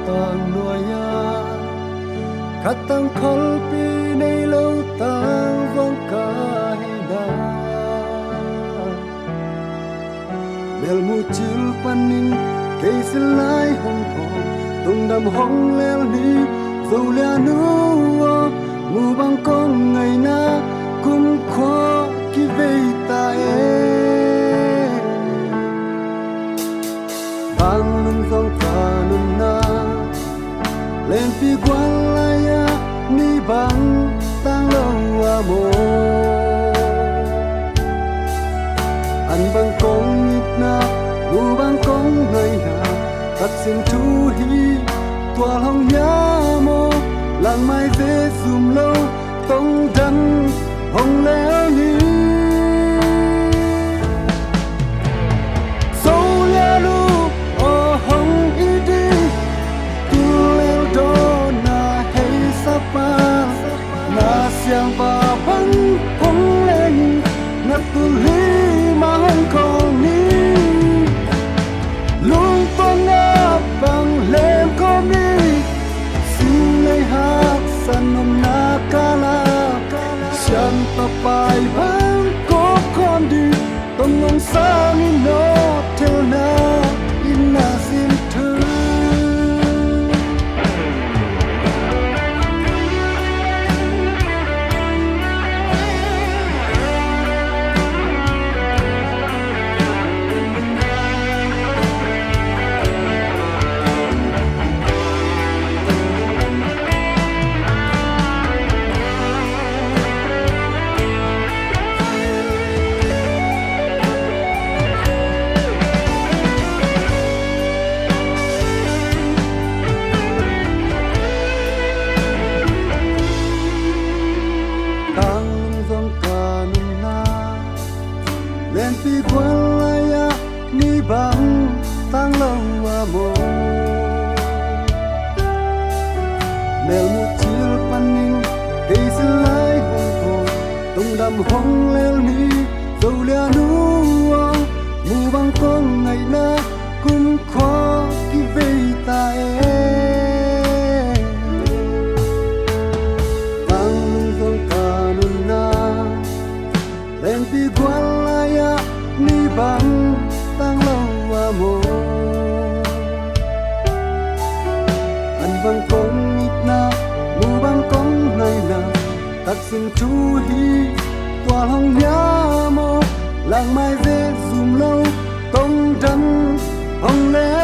tang noya khatang khol pi nei lo tang vong ka hay da bel mu chil panin cây xin lai hong thong tung đam hong leo ni dầu lea nu mu bang kong ngày na kum khoa ki vei ta bang lung dong ta nun na lên pi quan la ya ni bang tang lo wa mo an bang kong it na mu bang kong ngày na thật xin chú hi tua hong ya mo lang mai dễ zoom lâu tông đâm hồng leo ni sâu lea lu o hồng y đi tu leo đó na hay sapa na siang ba bang hồng lên na tu li ma hồng con ni luôn con ngáp bằng lem con ni xin lấy hát san nôm na kala chân ta pai bang có con đi tông ngông sa ni no theo na in na xin thư lên pi quan la ya ni bang tang lo wa mo mel mu chil panin cây xin lai hong thong tung đam hong leo ni dầu lea nu mu bang kong ngày na kum kho ki vei ta bang lung dong ta nun na lên pi quan la ya ni bang tang lo wa mo an bang kong it na mu bang kong ngày na tak xin chú hi tua hong ya mo lang mai dễ zoom lâu tông đâm hong leo